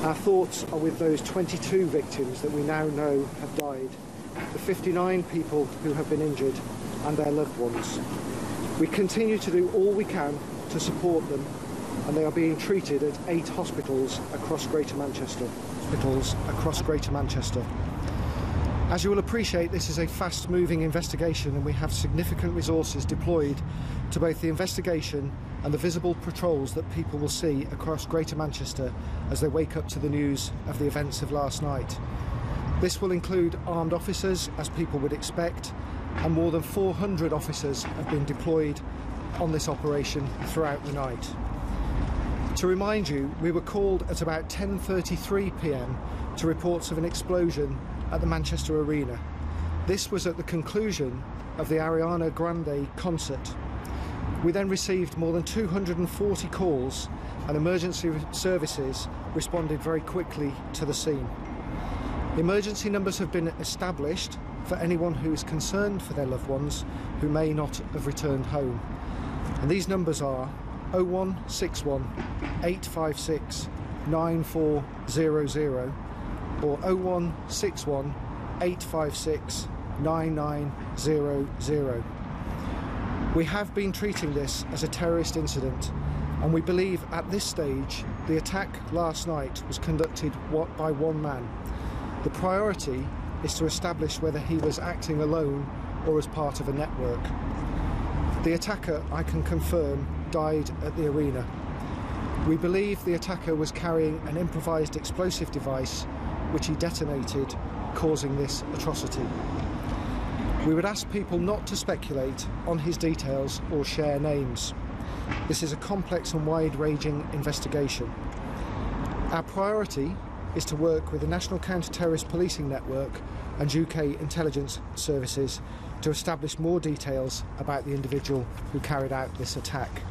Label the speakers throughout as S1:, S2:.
S1: Our thoughts are with those 22 victims that we now know have died, the 59 people who have been injured, and their loved ones. We continue to do all we can to support them, and they are being treated at 8 hospitals across Greater Manchester. As you will appreciate, this is a fast-moving investigation, and we have significant resources deployed to both the investigation and the visible patrols that people will see across Greater Manchester as they wake up to the news of the events of last night. This will include armed officers, as people would expect, and more than 400 officers have been deployed on this operation throughout the night. To remind you, we were called at about 10:33 p.m. to reports of an explosion at the Manchester Arena. This was at the conclusion of the Ariana Grande concert. We then received more than 240 calls, and emergency services responded very quickly to the scene. Emergency numbers have been established for anyone who is concerned for their loved ones who may not have returned home. And these numbers are 0161 856 9400 or 0161 856 9900. We have been treating this as a terrorist incident, and we believe at this stage the attack last night was conducted by one man. The priority is to establish whether he was acting alone or as part of a network. The attacker, I can confirm, died at the arena. We believe the attacker was carrying an improvised explosive device which he detonated, causing this atrocity. We would ask people not to speculate on his details or share names. This is a complex and wide-ranging investigation. Our priority is to work with the National Counter-Terrorist Policing Network and UK intelligence services to establish more details about the individual who carried out this attack.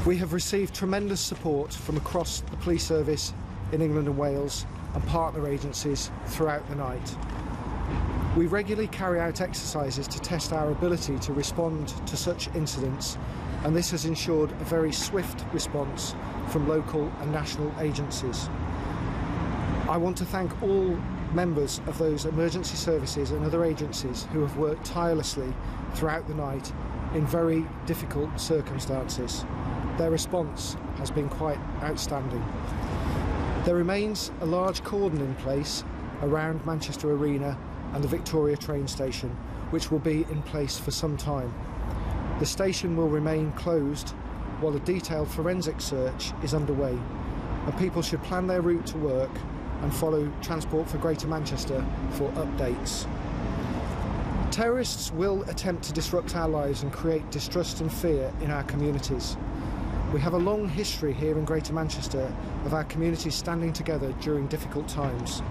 S1: We have received tremendous support from across the police service in England and Wales and partner agencies throughout the night. We regularly carry out exercises to test our ability to respond to such incidents, and this has ensured a very swift response from local and national agencies. I want to thank all members of those emergency services and other agencies who have worked tirelessly throughout the night in very difficult circumstances. Their response has been quite outstanding. There remains a large cordon in place around Manchester Arena and the Victoria train station, which will be in place for some time. The station will remain closed while a detailed forensic search is underway, and people should plan their route to work and follow Transport for Greater Manchester for updates. Terrorists will attempt to disrupt our lives and create distrust and fear in our communities. We have a long history here in Greater Manchester of our communities standing together during difficult times.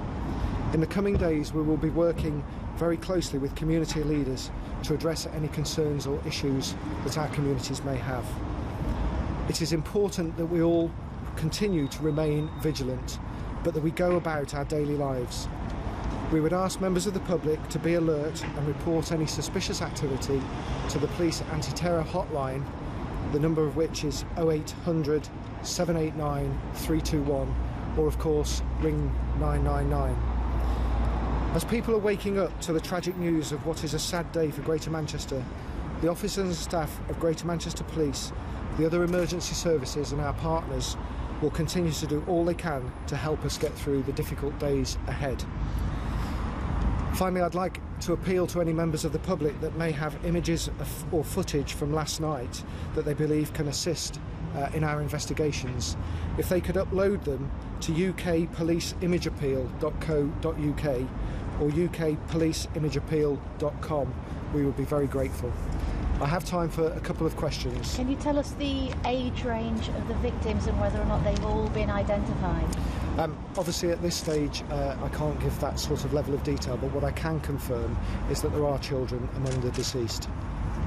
S1: In the coming days, we will be working very closely with community leaders to address any concerns or issues that our communities may have. It is important that we all continue to remain vigilant, but that we go about our daily lives. We would ask members of the public to be alert and report any suspicious activity to the police anti-terror hotline, the number of which is 0800 789 321, or of course ring 999. As people are waking up to the tragic news of what is a sad day for Greater Manchester, the officers and staff of Greater Manchester Police, the other emergency services and our partners will continue to do all they can to help us get through the difficult days ahead. Finally, I'd like to appeal to any members of the public that may have images or footage from last night that they believe can assist in our investigations. If they could upload them to ukpoliceimageappeal.co.uk or ukpoliceimageappeal.com, we would be very grateful. I have time for a couple of questions.
S2: Can you tell us the age range of the victims and whether or not they've all been identified?
S1: Obviously at this stage I can't give that sort of level of detail, but what I can confirm is that there are children among the deceased.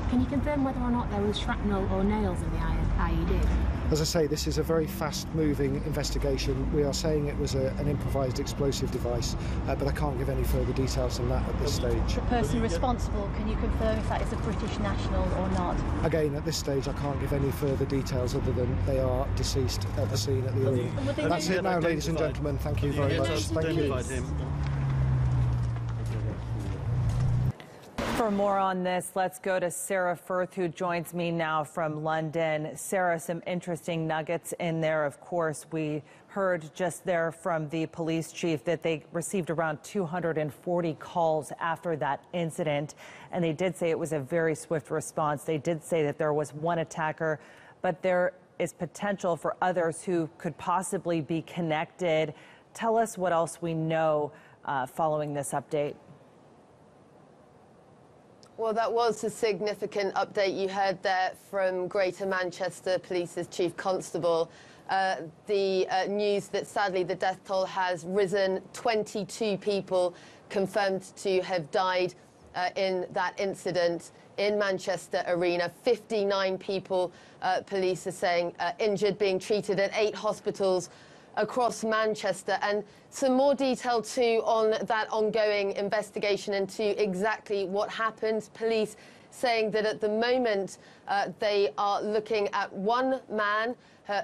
S3: Can you confirm whether or not there was shrapnel or nails in the iron?
S2: IED.
S1: As I say, this is a very fast-moving investigation. We are saying it was an improvised explosive device, but I can't give any further details than that at this stage.
S2: The person responsible, can you confirm if that is a British national or not?
S1: Again, at this stage, I can't give any further details other than they are deceased at the scene at the arena. That's it now, ladies and gentlemen. Thank you very much. Thank you.
S3: For more on this, let's go to Sarah Firth, who joins me now from London. Sarah, some interesting nuggets in there. Of course, we heard just there from the police chief that they received around 240 calls after that incident, and they did say it was a very swift response. They did say that there was one attacker, but there is potential for others who could possibly be connected. Tell us what else we know following this update.
S4: Well, that was a significant update you heard there from Greater Manchester Police's Chief Constable. The news that sadly the death toll has risen. 22 people confirmed to have died in that incident in Manchester Arena. 59 people, police are saying, injured, being treated at 8 hospitals across Manchester. And some more detail too on that ongoing investigation into exactly what happened. Police saying that at the moment they are looking at one man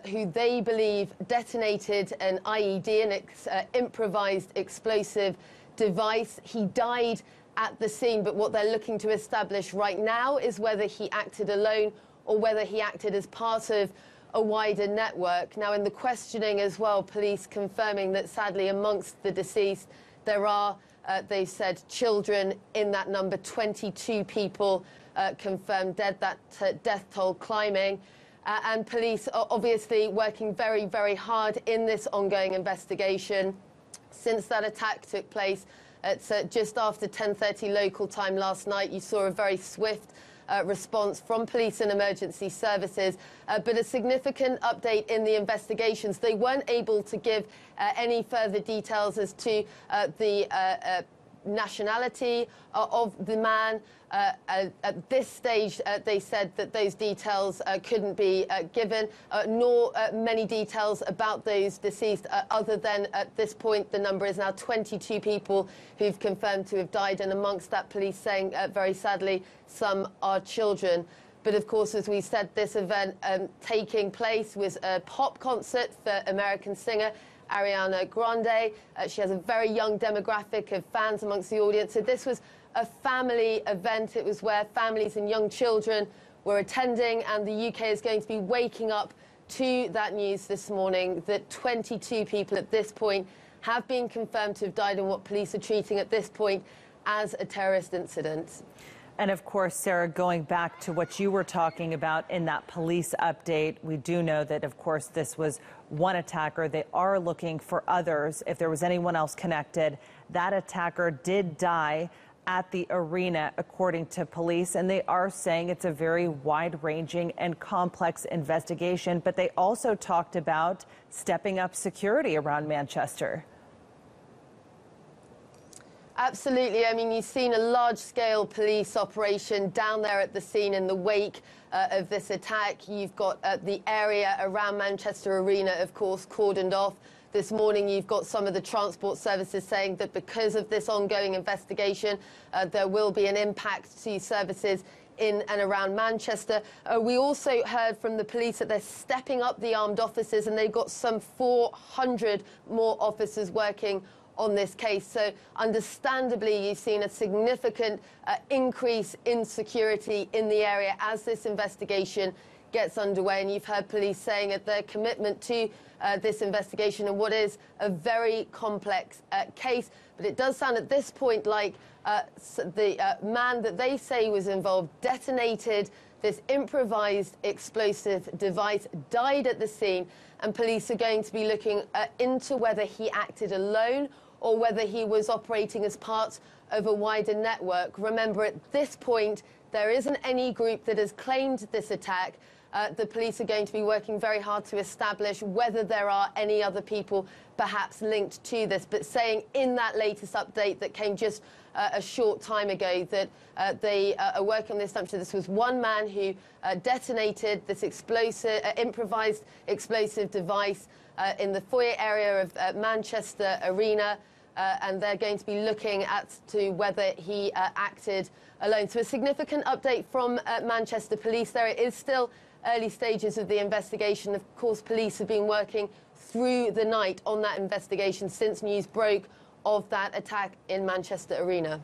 S4: who they believe detonated an IED, an improvised explosive device. He died at the scene, but what they're looking to establish right now is whether he acted alone or whether he acted as part of a wider network. Now, in the questioning as well, police confirming that sadly amongst the deceased there are, they said, children in that number. 22 people confirmed dead, that death toll climbing. And police are obviously working very, very hard in this ongoing investigation. Since that attack took place at just after 10:30 local time last night, you saw a very swift response from police and emergency services, but a significant update in the investigations. They weren't able to give any further details as to the nationality of the man. At this stage, they said that those details couldn't be given, nor many details about those deceased, other than at this point the number is now 22 people who've confirmed to have died, and amongst that, police saying very sadly some are children. But of course, as we said, this event taking place was a pop concert for American singer Ariana Grande. She has a very young demographic of fans amongst the audience. So this was a family event. It was where families and young children were attending, and the UK is going to be waking up to that news this morning that 22 people at this point have been confirmed to have died in what police are treating at this point as a terrorist incident.
S3: And of course, Sarah, going back to what you were talking about in that police update, we do know that, of course, this was one attacker. They are looking for others. If there was anyone else connected, that attacker did die at the arena, according to police. And they are saying it's a very wide-ranging and complex investigation. But they also talked about stepping up security around Manchester.
S4: Absolutely. I mean, you've seen a large-scale police operation down there at the scene in the wake of this attack. You've got the area around Manchester Arena, of course, cordoned off. This morning, you've got some of the transport services saying that because of this ongoing investigation, there will be an impact to services in and around Manchester. We also heard from the police that they're stepping up the armed officers, and they've got some 400 more officers working on this case. So understandably, you've seen a significant increase in security in the area as this investigation gets underway. And you've heard police saying that their commitment to this investigation and what is a very complex case. But it does sound at this point like the man that they say was involved detonated this improvised explosive device, died at the scene, and police are going to be looking into whether he acted alone or whether he was operating as part of a wider network. Remember, at this point, there isn't any group that has claimed this attack. The police are going to be working very hard to establish whether there are any other people perhaps linked to this, but saying in that latest update that came just a short time ago that they are working on the assumption this was one man who detonated this improvised explosive device in the foyer area of Manchester Arena, and they're going to be looking to whether he acted alone. So a significant update from Manchester Police there. It is still early stages of the investigation. Of course, police have been working through the night on that investigation since news broke of that attack in Manchester Arena.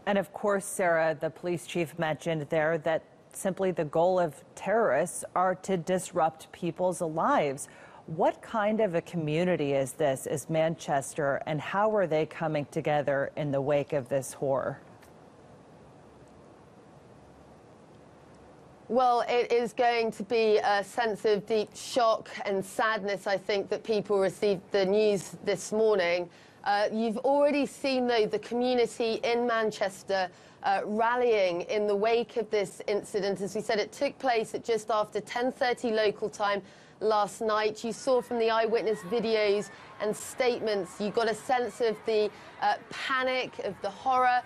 S3: And of course, Sarah, the police chief mentioned there that simply the goal of terrorists are to disrupt people's lives. What kind of a community is this, is Manchester, and how are they coming together in the wake of this horror?
S4: Well, it is going to be a sense of deep shock and sadness, I think, that people received the news this morning. You've already seen, though, the community in Manchester rallying in the wake of this incident. As we said, it took place at just after 10:30 local time last night. You saw from the eyewitness videos and statements, you got a sense of the panic, of the horror,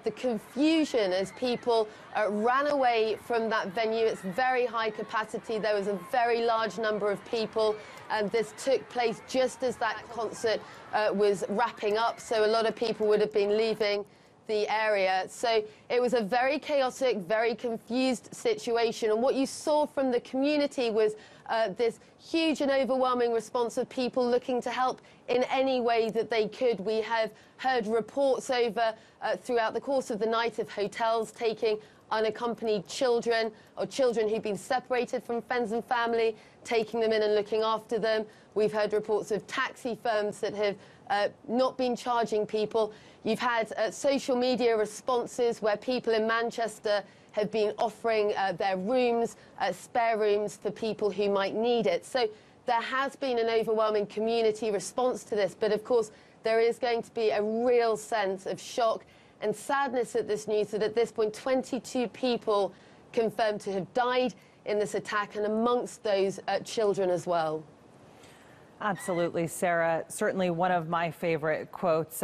S4: the confusion as people ran away from that venue. It's very high capacity. There was a very large number of people, and this took place just as that concert was wrapping up. So a lot of people would have been leaving the area. So it was a very chaotic, very confused situation. And what you saw from the community was this huge and overwhelming response of people looking to help in any way that they could. We have heard reports throughout the course of the night of hotels taking unaccompanied children or children who've been separated from friends and family, taking them in and looking after them. We've heard reports of taxi firms that have not been charging people. You've had social media responses where people in Manchester have been offering their rooms, spare rooms for people who might need it. So there has been an overwhelming community response to this, but of course there is going to be a real sense of shock and sadness at this news that at this point 22 people confirmed to have died in this attack, and amongst those children as well.
S3: Absolutely, Sarah. Certainly one of my favorite quotes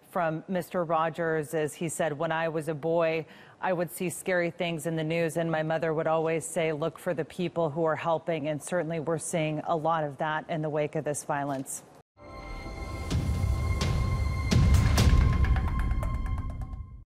S3: from Mr. Rogers is he said, "When I was a boy, I would see scary things in the news, and my mother would always say, look for the people who are helping." And certainly we're seeing a lot of that in the wake of this violence.